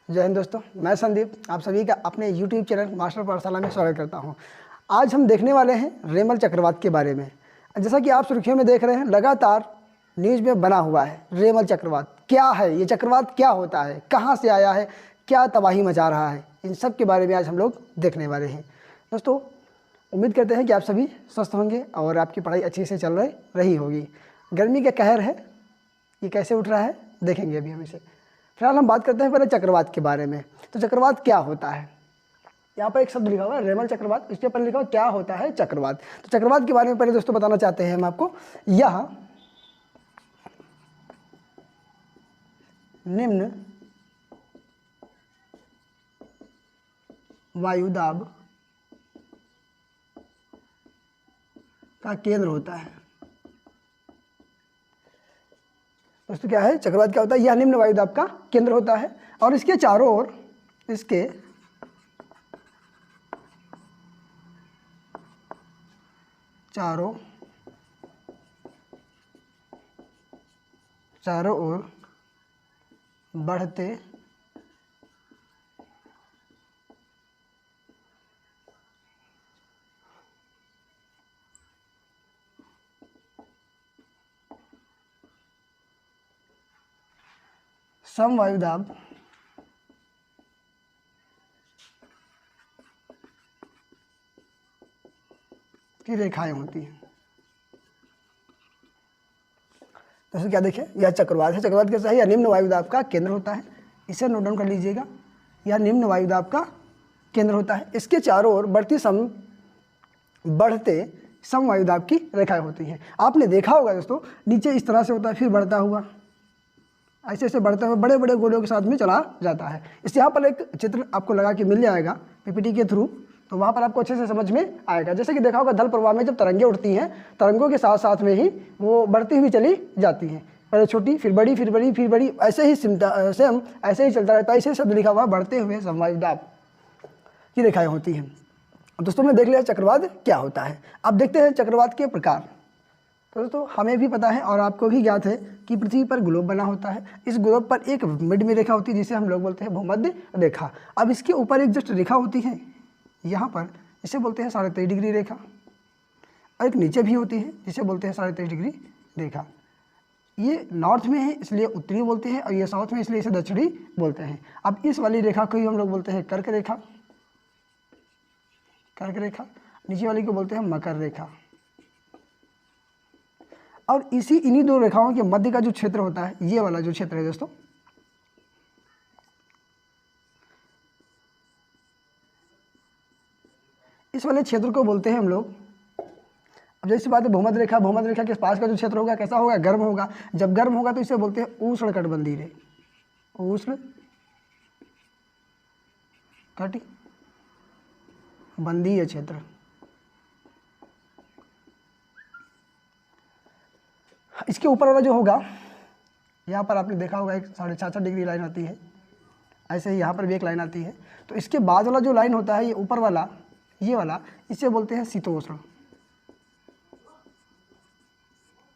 जय हिंद दोस्तों, मैं संदीप आप सभी का अपने YouTube चैनल मास्टर पाठशाला में स्वागत करता हूं। आज हम देखने वाले हैं रेमल चक्रवात के बारे में। जैसा कि आप सुर्खियों में देख रहे हैं, लगातार न्यूज़ में बना हुआ है रेमल चक्रवात। क्या है ये चक्रवात, क्या होता है, कहाँ से आया है, क्या तबाही मचा रहा है, इन सब के बारे में आज हम लोग देखने वाले हैं। दोस्तों, उम्मीद करते हैं कि आप सभी स्वस्थ होंगे और आपकी पढ़ाई अच्छी से चल रही होगी। गर्मी का कहर है, ये कैसे उठ रहा है देखेंगे अभी हम इसे। फिलहाल हम बात करते हैं पहले चक्रवात के बारे में। तो चक्रवात क्या होता है, यहाँ पर एक शब्द लिखा हुआ है रेमल चक्रवात, इसके ऊपर लिखा हुआ क्या होता है चक्रवात। तो चक्रवात के बारे में पहले दोस्तों बताना चाहते हैं हम आपको। यह निम्न वायुदाब का केंद्र होता है। दोस्तों क्या है चक्रवात, क्या होता है, यह निम्न वायुदाब का केंद्र होता है और इसके चारों ओर चारों ओर बढ़ते समवायुदाब की रेखाएं होती हैं। दोस्तों क्या देखें, यह चक्रवात है। चक्रवात कैसा है, यह निम्न वायुदाब का केंद्र होता है। इसे नोट डाउन कर लीजिएगा, यह निम्न वायुदाब का केंद्र होता है। इसके चारों ओर बढ़ते समवायुदाब की रेखाएं होती हैं। आपने देखा होगा दोस्तों, नीचे इस तरह से होता है, फिर बढ़ता हुआ ऐसे ऐसे बढ़ते हुए बड़े बड़े गोलों के साथ में चला जाता है। इस यहाँ पर एक चित्र आपको लगा के मिल जाएगा पीपीटी के थ्रू, तो वहाँ पर आपको अच्छे से समझ में आएगा। जैसे कि देखा होगा दल प्रवाह में जब तरंगें उठती हैं, तरंगों के साथ साथ में ही वो बढ़ती हुई चली जाती हैं, पहले छोटी फिर बड़ी फिर बड़ी फिर बड़ी, ऐसे ही सेम ऐसे ही चलता रहता है। ऐसे शब्द लिखा हुआ बढ़ते हुए समवायुदाब की रेखाएं होती हैं। दोस्तों ने देख लिया चक्रवात क्या होता है। अब देखते हैं चक्रवात के प्रकार। तो दोस्तों हमें भी पता है और आपको भी ज्ञात है कि पृथ्वी पर ग्लोब बना होता है। इस ग्लोब पर एक मिड में रेखा होती है जिसे हम लोग बोलते हैं भूमध्य रेखा। अब इसके ऊपर एक जस्ट रेखा होती है यहाँ पर, इसे बोलते हैं 23.5 डिग्री रेखा, और एक नीचे भी होती है जिसे बोलते हैं 23.5 डिग्री रेखा। ये नॉर्थ में है इसलिए उत्तरी बोलते हैं, और ये साउथ में इसलिए इसे दक्षिणी बोलते हैं। अब इस वाली रेखा को ही हम लोग बोलते हैं कर्क रेखा, कर्क रेखा। नीचे वाली को बोलते हैं मकर रेखा। और इन्हीं दो रेखाओं के मध्य का जो क्षेत्र होता है, ये वाला जो क्षेत्र है दोस्तों, इस वाले क्षेत्र को बोलते हैं हम लोग, अब जैसी बात है भूमध्य रेखा, भूमध्य रेखा के पास का जो क्षेत्र होगा कैसा होगा, गर्म होगा। जब गर्म होगा तो इसे बोलते हैं उष्णकटिबंधीय रे, उष्णकटिबंधीय क्षेत्र। इसके ऊपर वाला जो होगा, यहाँ पर आपने देखा होगा एक 66.5 डिग्री लाइन आती है, ऐसे ही यहाँ पर भी एक लाइन आती है। तो इसके बाद वाला जो लाइन होता है, ये ऊपर वाला, ये वाला, इसे बोलते हैं शीतोष्ण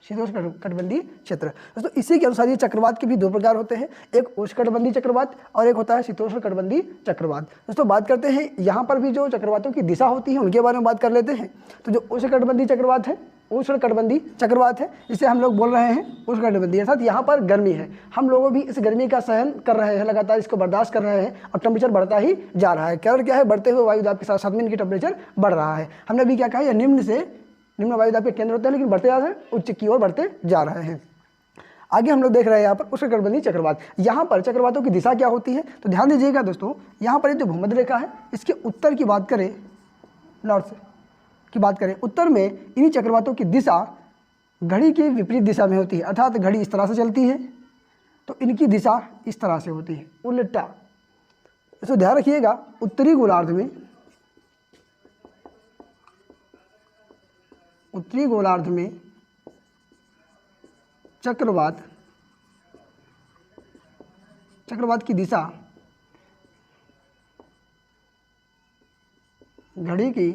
कटिबंधीय क्षेत्र। दोस्तों इसी के अनुसार ये चक्रवात के भी दो प्रकार होते हैं, एक उष्णकटिबंधीय चक्रवात और एक होता है शीतोष्ण कटिबंधीय चक्रवात। दोस्तों बात करते हैं यहाँ पर भी जो चक्रवातों की दिशा होती है उनके बारे में बात कर लेते हैं। तो जो उष्णकटिबंधीय चक्रवात है, उष्णकटिबंधीय चक्रवात है, इसे हम लोग बोल रहे हैं उष्णकटिबंधीय, अर्थात यहाँ पर गर्मी है, हम लोगों भी इस गर्मी का सहन कर रहे हैं, लगातार इसको बर्दाश्त कर रहे हैं और टेम्परेचर बढ़ता ही जा रहा है। कारण क्या है, बढ़ते हुए वायुदाब के साथ साथ में इनकी टेम्परेचर बढ़ रहा है। हमने भी क्या कहा, यह निम्न वायुदाब के केंद्र होते हैं, लेकिन बढ़ते जा रहे हैं, उच्च की ओर बढ़ते जा रहे हैं। आगे हम लोग देख रहे हैं यहाँ पर उष्णकटिबंधीय चक्रवात। यहाँ पर चक्रवातों की दिशा क्या होती है, तो ध्यान दीजिएगा दोस्तों, यहाँ पर जो भूमध्य रेखा है, इसके उत्तर की बात करें, नॉर्थ की बात करें, उत्तर में इन्हीं चक्रवातों की दिशा घड़ी की विपरीत दिशा में होती है, अर्थात घड़ी इस तरह से चलती है तो इनकी दिशा इस तरह से होती है, उल्टा। इसको ध्यान रखिएगा, उत्तरी गोलार्ध में चक्रवात की दिशा घड़ी की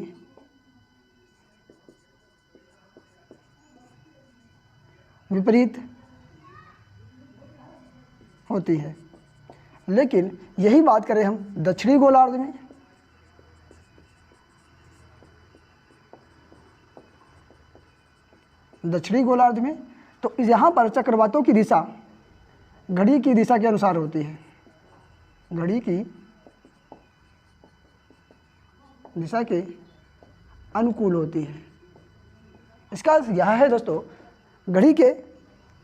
विपरीत होती है। लेकिन यही बात करें हम दक्षिणी गोलार्ध में, दक्षिणी गोलार्ध में तो यहाँ पर चक्रवातों की दिशा घड़ी की दिशा के अनुसार होती है, घड़ी की दिशा के अनुकूल होती है। इसका अर्थ यह है दोस्तों, घड़ी के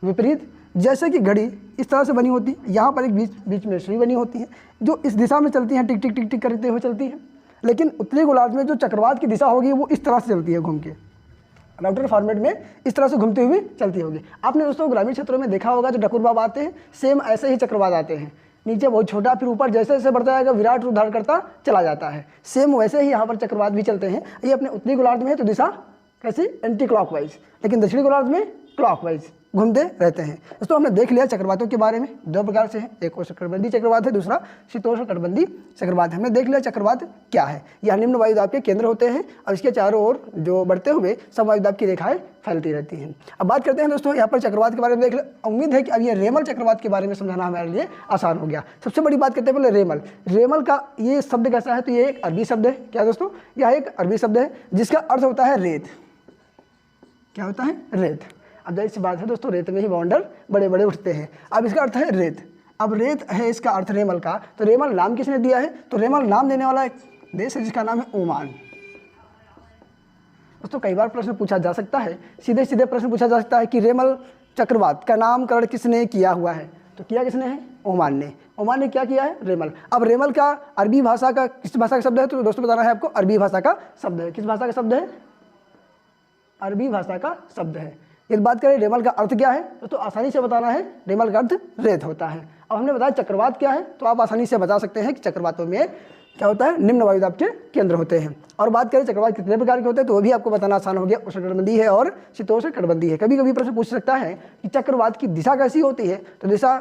विपरीत, जैसे कि घड़ी इस तरह से बनी होती है, यहाँ पर एक बीच में सुई बनी होती है जो इस दिशा में चलती है, टिक टिक टिक टिक करते हुए चलती है। लेकिन उत्तरी गोलार्ध में जो चक्रवात की दिशा होगी वो इस तरह से चलती है, घूम के राउटर फॉर्मेट में इस तरह से घूमते हुए चलती होगी। आपने दोस्तों ग्रामीण क्षेत्रों में देखा होगा जो डकुरबाब आते हैं, सेम ऐसे ही चक्रवात आते हैं, नीचे बहुत छोटा, फिर ऊपर जैसे जैसे बढ़ता जाएगा विराट रूप धारण करता चला जाता है। सेम वैसे ही यहाँ पर चक्रवात भी चलते हैं। ये अपने उत्तरी गोलार्ध में है तो दिशा कैसी, एंटी क्लॉकवाइज, लेकिन दक्षिणी गोलार्ध में क्लॉकवाइज घूमते रहते हैं। दोस्तों हमने देख लिया चक्रवातों के बारे में, दो प्रकार से है, एक उष्णकटिबंधीय चक्रवात है, दूसरा शीतोष्णकटिबंधीय चक्रवात है। हमने देख लिया चक्रवात क्या है, यह निम्न वायुदाब के केंद्र होते हैं और इसके चारों ओर जो बढ़ते हुए समवायुदाब की रेखाएं फैलती रहती हैं। अब बात करते हैं दोस्तों यहाँ पर चक्रवात के बारे में देख ले। उम्मीद है कि अब ये रेमल चक्रवात के बारे में समझाना हमारे लिए आसान हो गया। सबसे बड़ी बात करते हैं पहले रेमल। रेमल का ये शब्द कैसा है, तो ये एक अरबी शब्द है। क्या दोस्तों, यह एक अरबी शब्द है जिसका अर्थ होता है रेत। क्या होता है, रेत। अब जाहिर सी बात है दोस्तों, रेत में ही बाउंडर बड़े बड़े उठते हैं। अब इसका अर्थ है रेत। अब रेत है इसका अर्थ रेमल का, तो रेमल नाम किसने दिया है, तो रेमल नाम देने वाला एक देश है जिसका नाम है ओमान। दोस्तों कई बार प्रश्न पूछा जा सकता है, सीधे सीधे प्रश्न पूछा जा सकता है कि रेमल चक्रवात का नामकरण किसने किया हुआ है, तो किया किसने है, ओमान ने। ओमान ने क्या किया है, रेमल। अब रेमल का अरबी भाषा का किस भाषा का शब्द है, तो दोस्तों बताना है आपको, अरबी भाषा का शब्द है। किस भाषा का शब्द है, अरबी भाषा का शब्द है। यदि बात करें रेमल का अर्थ क्या है, तो आसानी से बताना है, रेमल का अर्थ रेत होता है। अब हमने बताया चक्रवात क्या है, तो आप आसानी से बता सकते हैं कि चक्रवातों में क्या होता है, निम्न वायुदाब के केंद्र होते हैं। और बात करें चक्रवात कितने प्रकार के होते हैं, तो वो भी आपको बताना आसान हो गया। उष्णकटिबंधीय है और शीतोष्णकटिबंधीय है। कभी कभी प्रश्न पूछ सकता है कि चक्रवात की दिशा कैसी होती है, तो दिशा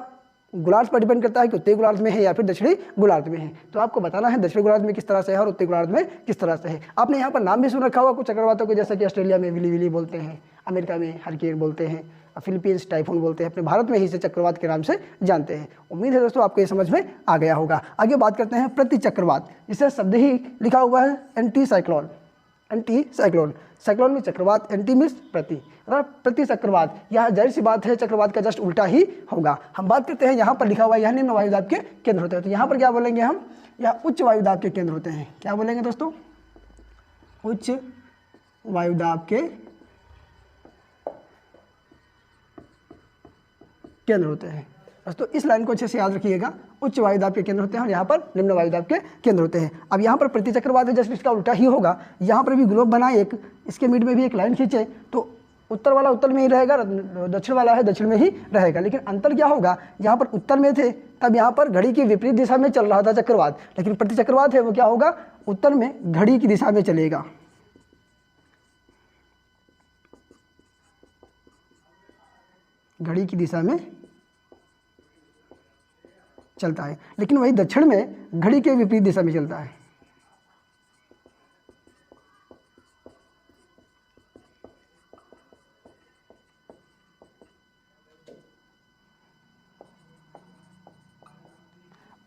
गोलार्ध पर डिपेंड करता है कि उत्तरी गोलार्ध में है या फिर दक्षिणी गोलार्ध में है। तो आपको बताना है दक्षिणी गोलार्ध में किस तरह से है और उत्तरी गोलार्ध में किस तरह से है। आपने यहाँ पर नाम भी सुन रखा होगा कुछ चक्रवातों के, जैसे कि ऑस्ट्रेलिया में विली विली बोलते हैं, अमेरिका में हरिकेन बोलते हैं, फिलीपींस टाइफून बोलते हैं। अपने भारत में ही इसे चक्रवात के नाम से जानते हैं। उम्मीद है दोस्तों आपको ये समझ में आ गया होगा। आगे बात करते हैं प्रति चक्रवात, जिससे शब्द ही लिखा हुआ है anti cyclone. Anti cyclone, cyclone में चक्रवात, एंटी मीन्स प्रति, प्रति चक्रवात। यह जाहिर सी बात है चक्रवात का जस्ट उल्टा ही होगा। हम बात करते हैं यहाँ पर लिखा हुआ है यह निम्न वायुदाब के केंद्र होते हैं, तो यहाँ पर क्या बोलेंगे हम, यह उच्च वायुदाब के केंद्र होते हैं। क्या बोलेंगे दोस्तों, उच्च वायुदाब के केंद्र होते हैं। तो इस लाइन को अच्छे से याद रखिएगा, उच्च वायुदाब के केंद्र होते हैं और यहाँ पर निम्न वायुदाब के केंद्र होते हैं। अब यहाँ पर प्रति चक्रवात है, जस्ट इसका उल्टा ही होगा। यहाँ पर भी ग्लोब बनाए एक, इसके मिड में भी एक लाइन खींचे, तो उत्तर वाला उत्तर में ही रहेगा, दक्षिण वाला है दक्षिण में ही रहेगा। लेकिन अंतर क्या होगा, यहाँ पर उत्तर में थे तब यहाँ पर घड़ी की विपरीत दिशा में चल रहा था चक्रवात, लेकिन प्रति चक्रवात है वो क्या होगा, उत्तर में घड़ी की दिशा में चलेगा। घड़ी की दिशा में चलता है, लेकिन वही दक्षिण में घड़ी के विपरीत दिशा में चलता है।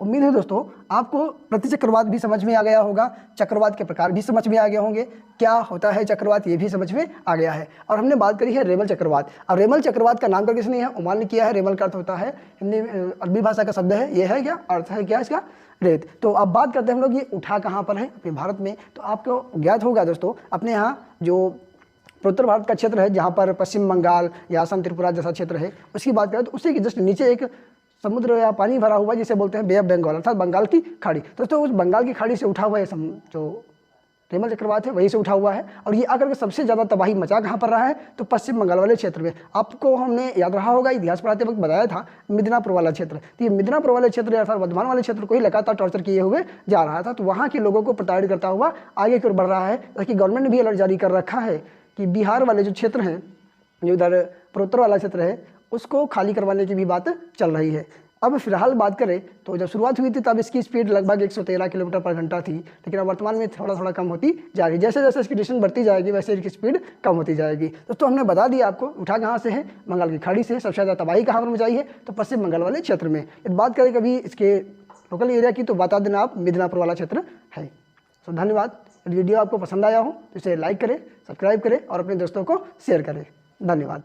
उम्मीद है दोस्तों आपको प्रति चक्रवात भी समझ में आ गया होगा, चक्रवात के प्रकार भी समझ में आ गए होंगे, क्या होता है चक्रवात ये भी समझ में आ गया है। और हमने बात करी है रेमल चक्रवात। अब रेमल चक्रवात का नामकरण किसने है, ओमान ने किया है। रेमल का अर्थ होता है, हिंदी अरबी भाषा का शब्द है, ये है क्या, अर्थ है क्या इसका, रेत। तो अब बात करते हैं हम लोग ये उठा कहाँ पर है, अपने भारत में। तो आपको ज्ञात होगा दोस्तों, अपने यहाँ जो उत्तर भारत का क्षेत्र है जहाँ पर पश्चिम बंगाल या असम त्रिपुरा जैसा क्षेत्र है, उसकी बात करें तो उसी के जस्ट नीचे एक समुद्र या पानी भरा हुआ जिसे बोलते हैं बे ऑफ बंगाल, अर्थात बंगाल की खाड़ी। दोस्तों उस बंगाल की खाड़ी से उठा हुआ है जो रेमल चक्रवात है, वहीं से उठा हुआ है। और ये आकर के सबसे ज़्यादा तबाही मचा कहाँ पर रहा है, तो पश्चिम बंगाल वाले क्षेत्र में। आपको हमने याद रहा होगा, इतिहास पढ़ाते वक्त बताया था मिदनापुर वाला क्षेत्र। तो ये मिदनापुर वाले क्षेत्र अर्थात वर्धमान वाले क्षेत्र को ही लगातार टॉर्चर किए हुए जा रहा था। तो वहाँ के लोगों को प्रताड़ित करता हुआ आगे की ओर बढ़ रहा है। जबकि गवर्नमेंट ने भी अलर्ट जारी कर रखा है कि बिहार वाले जो क्षेत्र हैं, जो इधर पूर्वोत्तर वाला क्षेत्र है, उसको खाली करवाने की भी बात चल रही है। अब फिलहाल बात करें तो जब शुरुआत हुई थी तब इसकी स्पीड लगभग 113 किलोमीटर पर घंटा थी, लेकिन अब वर्तमान में थोड़ा थोड़ा कम होती जा रही है। जैसे जैसे इसकी डिस्टेंस बढ़ती जाएगी वैसे इसकी स्पीड कम होती जाएगी। दोस्तों हमने बता दिया आपको उठा कहाँ से है, बंगाल की खाड़ी से। सबसे ज़्यादा तबाही कहाँ पर मचाई है, तो पश्चिम बंगाल वाले क्षेत्र में। यदि बात करें कभी इसके लोकल एरिया की तो बता देना आप मिदनापुर वाला क्षेत्र है। तो धन्यवाद। यदि वीडियो आपको पसंद आया हो तो इसे लाइक करें, सब्सक्राइब करें और अपने दोस्तों को शेयर करें। धन्यवाद।